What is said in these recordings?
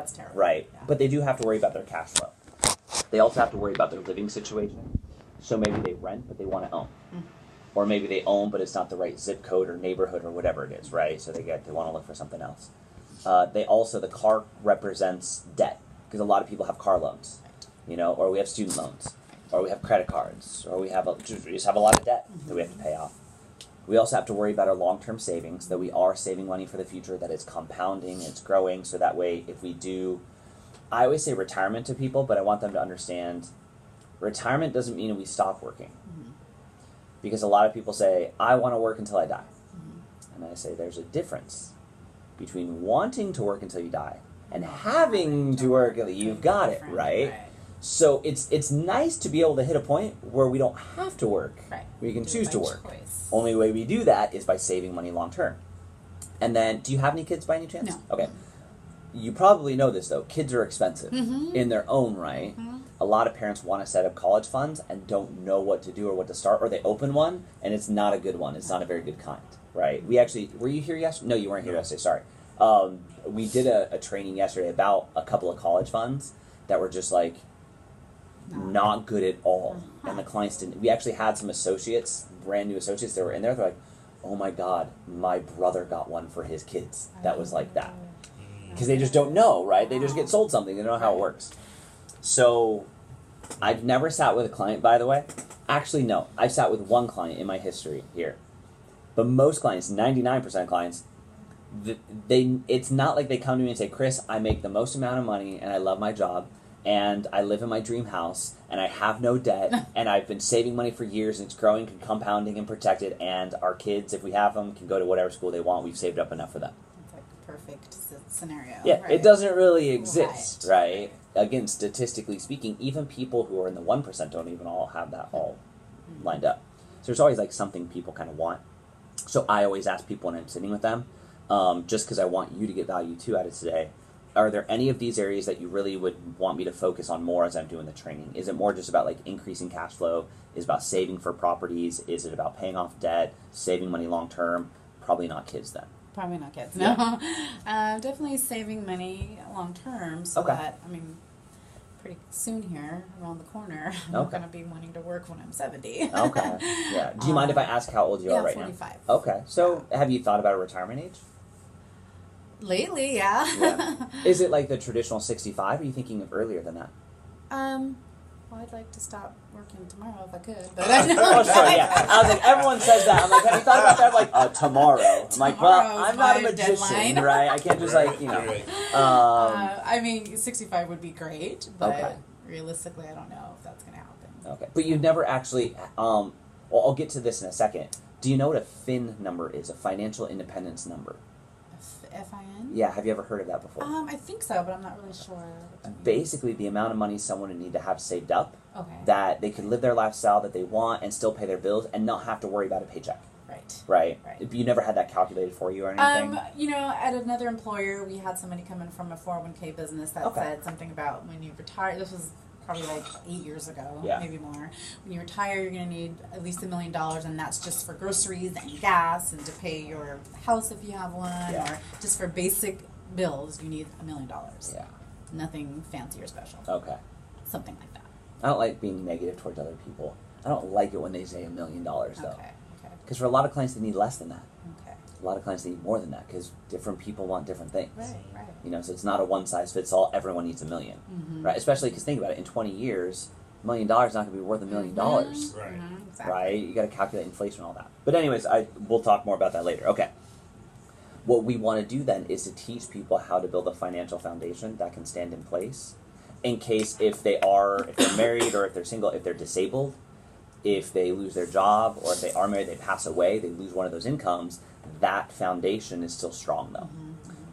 that's terrible. Right. Yeah. But they do have to worry about their cash flow. They also have to worry about their living situation. So maybe they rent, but they want to own. Mm-hmm. Or maybe they own, but it's not the right zip code or neighborhood or whatever it is, right? So they want to look for something else. The car represents debt, because a lot of people have car loans, or we have student loans, or we have credit cards, or we just have a lot of debt that we have to pay off. We also have to worry about our long-term savings, that we are saving money for the future, that it's compounding, it's growing, so that way if we do, I always say retirement to people, but I want them to understand retirement doesn't mean we stop working. Mm-hmm. Because a lot of people say, I want to work until I die. Mm-hmm. And I say there's a difference between wanting to work until you die and having to work until you've got it, right? So it's nice to be able to hit a point where we don't have to work. Right. We can choose to work. Choice. Only way we do that is by saving money long term. And then, do you have any kids by any chance? No. Okay. You probably know this, though. Kids are expensive in their own right. Mm-hmm. A lot of parents want to set up college funds and don't know what to do or what to start, or they open one, and it's not a good one. It's not a very good kind, right? We actually, were you here yesterday? No, you weren't here yesterday, sorry. We did a training yesterday about a couple of college funds that were just like not good at all. And the clients didn't. We actually had some associates, brand new associates that were in there. They're like, oh my God, my brother got one for his kids. That was like that. Because they just don't know, right? They just get sold something. They don't know how it works. So I've never sat with a client, by the way. Actually, no. I've sat with one client in my history here. But most clients, 99% of clients, it's not like they come to me and say, Chris, I make the most amount of money and I love my job and I live in my dream house and I have no debt and I've been saving money for years and it's growing and compounding and protected, and our kids, if we have them, can go to whatever school they want. We've saved up enough for them. It's like a perfect scenario. Yeah, right? It doesn't really exist, right? Again, statistically speaking, even people who are in the 1% don't even all have that all lined up. So there's always like something people kind of want. So I always ask people when I'm sitting with them, just because I want you to get value too out of today, are there any of these areas that you really would want me to focus on more as I'm doing the training? Is it more just about like increasing cash flow? Is it about saving for properties? Is it about paying off debt, saving money long term? Probably not kids then. Probably not kids, no. Yeah. Definitely saving money long term so that, pretty soon here, around the corner, I'm going to be wanting to work when I'm 70. Okay, yeah. Do you mind if I ask how old you are right 45. now? Okay, so have you thought about a retirement age? Lately, yeah. Is it like the traditional 65, or are you thinking of earlier than that? Well, I'd like to stop working tomorrow if I could. But oh, sorry, yeah. I was like, everyone says that. I'm like, have you thought about that? I'm like, tomorrow. I'm like, well, I'm not a magician, deadline. right? I can't just like, 65 would be great, but realistically, I don't know if that's going to happen. Okay, but you've never actually, well, I'll get to this in a second. Do you know what a FIN number is, a financial independence number? FIN? Yeah, have you ever heard of that before? I think so, but I'm not really sure. Basically, the amount of money someone would need to have saved up that they could live their lifestyle that they want and still pay their bills and not have to worry about a paycheck. Right. You never had that calculated for you or anything? At another employer, we had somebody come in from a 401k business that said something about when you retire. This was probably like 8 years ago, maybe more. When you retire, you're going to need at least $1 million, and that's just for groceries and gas and to pay your house if you have one, or just for basic bills, you need $1 million. Yeah. Nothing fancy or special. Okay. Something like that. I don't like being negative towards other people. I don't like it when they say $1 million, though. Okay. Because for a lot of clients, they need less than that. Okay. A lot of clients need more than that because different people want different things. Right. So it's not a one-size-fits-all. Everyone needs $1 million, right? Especially because think about it, in 20 years, $1 million is not going to be worth $1 million, Exactly. right? You got to calculate inflation and all that. But anyways, we'll talk more about that later. Okay. What we want to do then is to teach people how to build a financial foundation that can stand in place in case if they're married or if they're single, if they're disabled, if they lose their job, or if they are married, they pass away, they lose one of those incomes, that foundation is still strong though.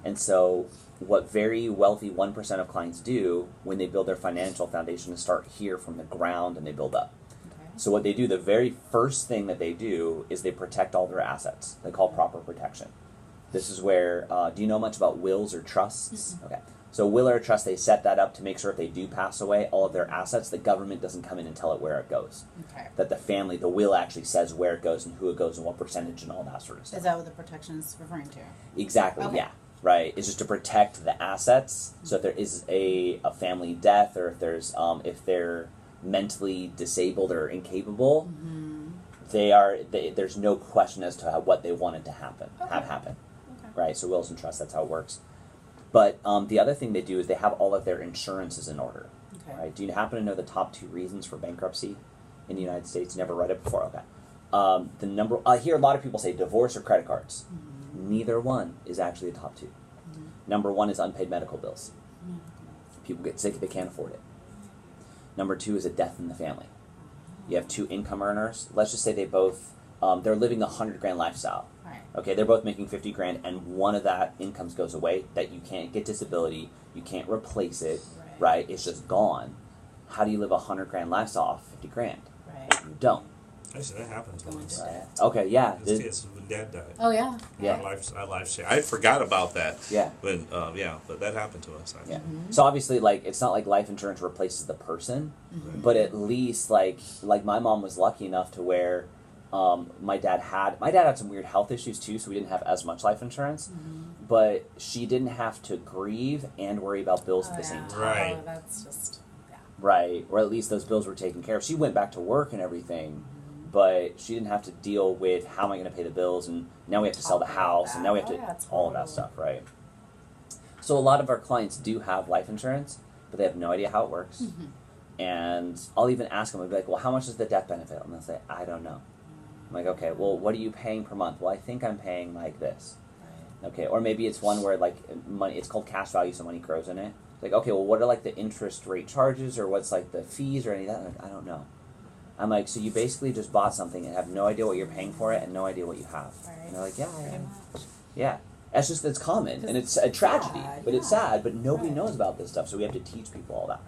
And so what very wealthy 1% of clients do when they build their financial foundation is start here from the ground and they build up. So what they do, the very first thing that they do is they protect all their assets. They call proper protection. This is where, do you know much about wills or trusts? Okay. So will or trust, they set that up to make sure if they do pass away, all of their assets, the government doesn't come in and tell it where it goes. Okay. That the family, the will actually says where it goes and who it goes and what percentage and all that sort of stuff. Is that what the protection is referring to? Exactly, yeah. right, is just to protect the assets. So if there is a family death, or if they're mentally disabled or incapable, there's no question as to what they wanted to have happen. Right, so wills and trusts, that's how it works. But the other thing they do is they have all of their insurances in order. Okay. Right? Do you happen to know the top 2 reasons for bankruptcy in the United States? Never read it before? Okay. I hear a lot of people say divorce or credit cards. Neither one is actually the top 2. Number 1 is unpaid medical bills. People get sick, they can't afford it. Number 2 is a death in the family. You have 2 income earners. Let's just say they both, they're living a $100,000 lifestyle. Okay, they're both making $50,000, and one of that incomes goes away, that you can't get disability, you can't replace it, right? It's just gone. How do you live a $100,000 lifestyle off $50,000? Right. You don't. Actually, that happened to us. Right. Okay, yeah. It's when Dad died. Oh yeah. Yeah. Our life share. I forgot about that. Yeah. But but that happened to us. Yeah. So obviously, like, it's not like life insurance replaces the person, but at least like my mom was lucky enough to where. My dad had some weird health issues too, so we didn't have as much life insurance. But she didn't have to grieve and worry about bills at the same time. Right. Oh, that's just Right, or at least those bills were taken care of. She went back to work and everything, but she didn't have to deal with how am I going to pay the bills, and now we have to sell the house, and now we have to all of that stuff, right? So a lot of our clients do have life insurance, but they have no idea how it works. And I'll even ask them, I'll be like, well, how much is the death benefit? And they'll say, I don't know. I'm like, okay, well, what are you paying per month? Well, I think I'm paying like this. Okay, or maybe it's one where like money, it's called cash value, so money grows in it. It's like, okay, well, what are like the interest rate charges, or what's like the fees or any of that? Like, I don't know. I'm like, so you basically just bought something and have no idea what you're paying for it and no idea what you have. And they're like, yeah, yeah. That's just, it's common, and it's a tragedy, but it's sad, but nobody knows about this stuff, so we have to teach people all that.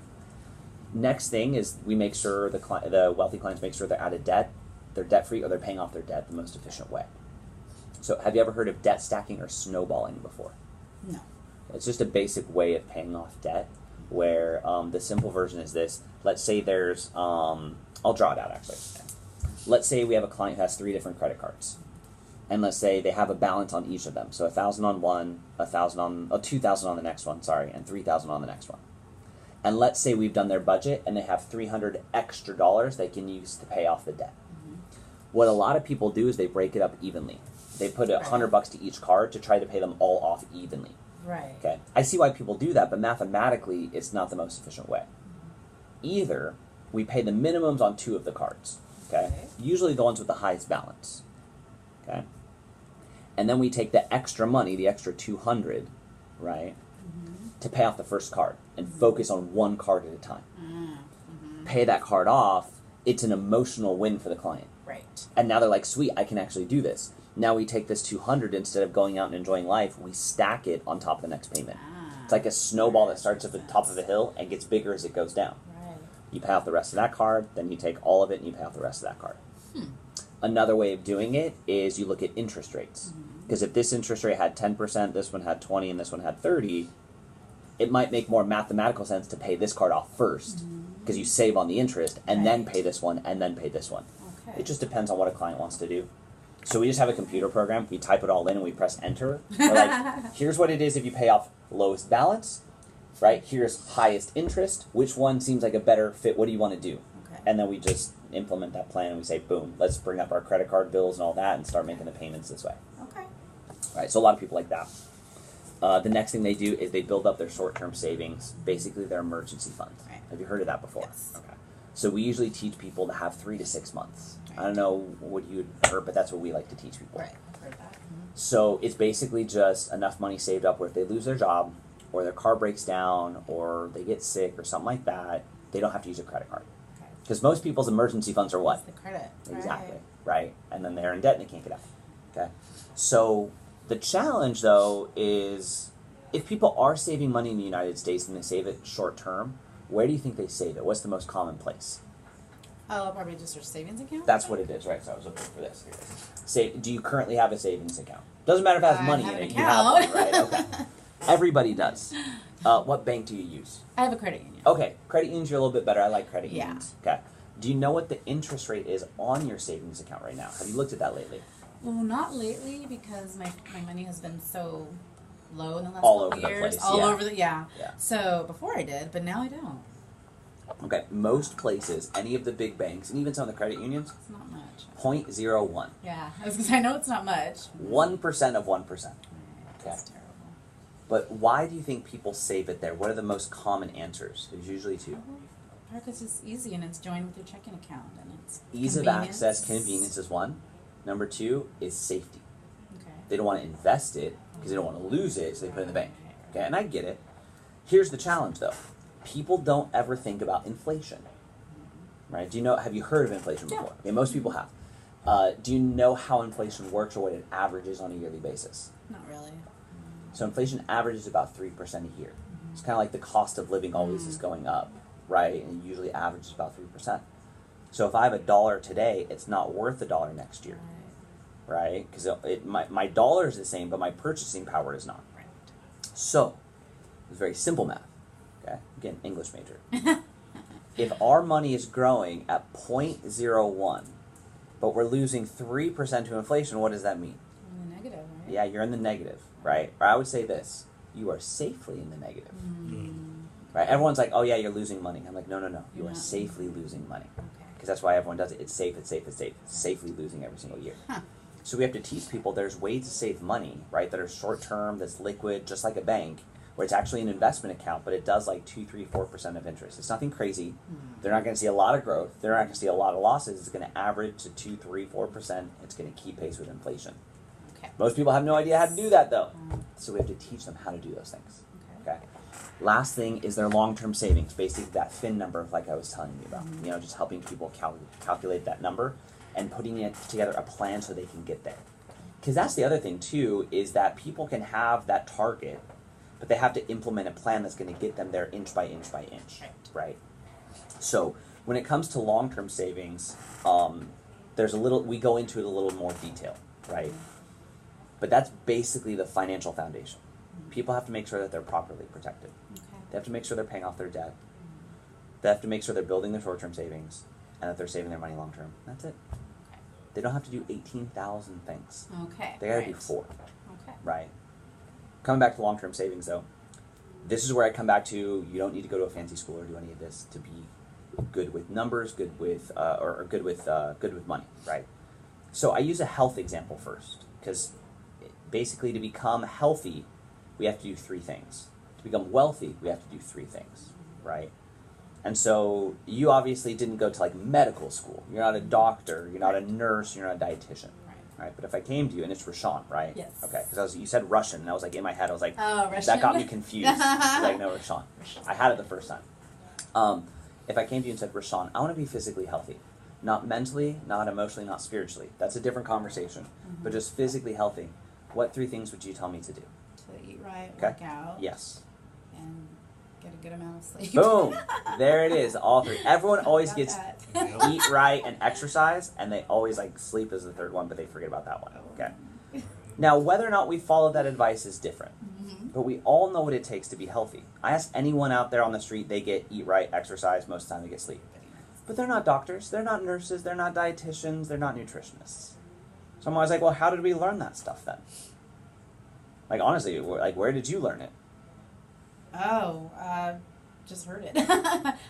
Next thing is we make sure the wealthy clients make sure they're out of debt, they're debt-free, or they're paying off their debt the most efficient way. So have you ever heard of debt stacking or snowballing before? No. It's just a basic way of paying off debt, where the simple version is this. Let's say there's, I'll draw it out actually. Let's say we have a client who has 3 different credit cards. And let's say they have a balance on each of them. So 1,000 on one, 2,000 on the next one, and 3,000 on the next one. And let's say we've done their budget and they have $300 extra they can use to pay off the debt. What a lot of people do is they break it up evenly. They put $100 to each card to try to pay them all off evenly. Right. Okay. I see why people do that, but mathematically, it's not the most efficient way. Either we pay the minimums on 2 of the cards. Okay. Usually the ones with the highest balance. Okay. And then we take the extra money, the extra 200, right, to pay off the first card and focus on one card at a time. Pay that card off. It's an emotional win for the client. Right. And now they're like, sweet, I can actually do this. Now we take this 200, instead of going out and enjoying life, we stack it on top of the next payment. It's like a snowball that starts at the top of a hill and gets bigger as it goes down. Right. You pay off the rest of that card, then you take all of it and you pay off the rest of that card. Another way of doing it is you look at interest rates. Because if this interest rate had 10%, this one had 20, and this one had 30, it might make more mathematical sense to pay this card off first, because you save on the interest, and then pay this one, and then pay this one. Okay. It just depends on what a client wants to do. So we just have a computer program, we type it all in, and we press enter. We're like, here's what it is if you pay off lowest balance, right? Here's highest interest. Which one seems like a better fit? What do you want to do? Okay. And then we just implement that plan, and we say, boom, let's bring up our credit card bills and all that, and start making the payments this way. Okay. Right, so a lot of people like that. The next thing they do is they build up their short-term savings, basically their emergency funds. Right. Have you heard of that before? Yes. Okay. So we usually teach people to have 3 to 6 months. Right. I don't know what you heard, but that's what we like to teach people. Right. I've heard that. So it's basically just enough money saved up where if they lose their job, or their car breaks down, or they get sick, or something like that, they don't have to use a credit card. Because most people's emergency funds are what? The credit. Exactly, right? And then they're in debt and they can't get out. Okay? So the challenge, though, is if people are saving money in the United States and they save it short term, where do you think they save it? What's the most common place? Oh, probably just their savings account? That's what it is, right? So I was looking for this. Here it is. Do you currently have a savings account? Doesn't matter if it has money in it. You have one, right? Okay. Everybody does. What bank do you use? I have a credit union. Okay, credit unions are a little bit better. I like credit Yeah. unions. Okay. Do you know what the interest rate is on your savings account right now? Have you looked at that lately? Well, not lately because my money has been so low in the last All couple over the years. place, All yeah. over the yeah. Yeah. So before I did, but now I don't. Okay, most places, any of the big banks, and even some of the credit unions, It's not much. 0.01. Yeah, I know it's not much. 1% of 1%. That's terrible. But why do you think people save it there? What are the most common answers? There's usually two. Because it's easy and it's joined with your checking account and it's Ease of convenience. access, convenience is one. Number two is safety. Okay. They don't want to invest it because they don't want to lose it, so they put it in the bank. Okay, and I get it. Here's the challenge, though. People don't ever think about inflation, right? Have you heard of inflation before? Yeah. Okay, most people have. Do you know how inflation works or what it averages on a yearly basis? Not really. So inflation averages about 3% a year. It's kind of like the cost of living always is going up, right? And it usually averages about 3%. So if I have $1 today, it's not worth $1 next year, right? Because my dollar is the same, but my purchasing power is not. Right. So it's very simple math. Okay, again, English major. If our money is growing at 0.01, but we're losing 3% to inflation, what does that mean? In the negative, right? Yeah, you're in the negative, right? Or I would say this: you are safely in the negative, right? Everyone's like, "Oh yeah, you're losing money." I'm like, "No, no, no. You You're are not. safely losing money." Okay. Because that's why everyone does it. It's safe, it's safe, it's safe. It's safely losing every single year. Huh. So we have to teach people there's ways to save money, right? That are short term, that's liquid, just like a bank, where it's actually an investment account, but it does like 2, 3, 4% of interest. It's nothing crazy. They're not going to see a lot of growth. They're not going to see a lot of losses. It's going to average to 2, 3, 4%. It's going to keep pace with inflation. Okay. Most people have no idea how to do that though. So we have to teach them how to do those things. Okay. Last thing is their long-term savings, basically that fin number like I was telling you about. You know, just helping people calculate that number and putting it together a plan so they can get there. Because that's the other thing too, is that people can have that target, but they have to implement a plan that's going to get them there inch by inch by inch, right? So when it comes to long-term savings, we go into it a little more detail, right? But that's basically the financial foundation. People have to make sure that they're properly protected. Okay. They have to make sure they're paying off their debt. They have to make sure they're building their short-term savings and that they're saving their money long-term. That's it. They don't have to do 18,000 things. Okay. They gotta do 4, Okay. right? Coming back to long-term savings though, this is where I come back to, you don't need to go to a fancy school or do any of this to be good with numbers, good with good with money, right? So I use a health example first, because basically to become healthy, we have to do 3 things. To become wealthy, we have to do 3 things, right? And so you obviously didn't go to like medical school. You're not a doctor. You're not a nurse. You're not a dietitian, right? But if I came to you, and it's Rashawn, right? Yes. Okay, because you said Russian, and I was like in my head, I was like, Oh, Russian. that got me confused. I was like, no, Rashawn. I had it the first time. If I came to you and said, Rashawn, I want to be physically healthy, not mentally, not emotionally, not spiritually. That's a different conversation. But just physically healthy. What 3 things would you tell me to do? To eat right, Okay. work out, Yes. and get a good amount of sleep. Boom. There it is. All 3. Everyone always Got gets that. eat right and exercise, and they always like sleep is the 3rd one, but they forget about that one. Okay. Now, whether or not we follow that advice is different, but we all know what it takes to be healthy. I ask anyone out there on the street, they get eat right, exercise, most of the time they get sleep. But they're not doctors, they're not nurses, they're not dietitians, they're not nutritionists. So I'm always like, well, how did we learn that stuff then? Like honestly, like where did you learn it? Oh, just heard it.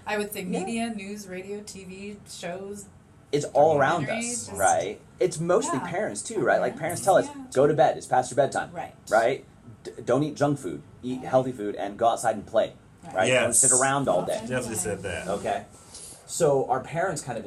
I would say media, news, radio, TV, shows. It's all around Documentaries, us, just- right? It's mostly Yeah. parents too, right? Like parents tell us, Yeah. go to bed, it's past your bedtime, Right. right? Don't eat junk food, eat healthy food, and go outside and play, right? Don't Yes. sit around all day. Definitely said that. Okay, so our parents kind of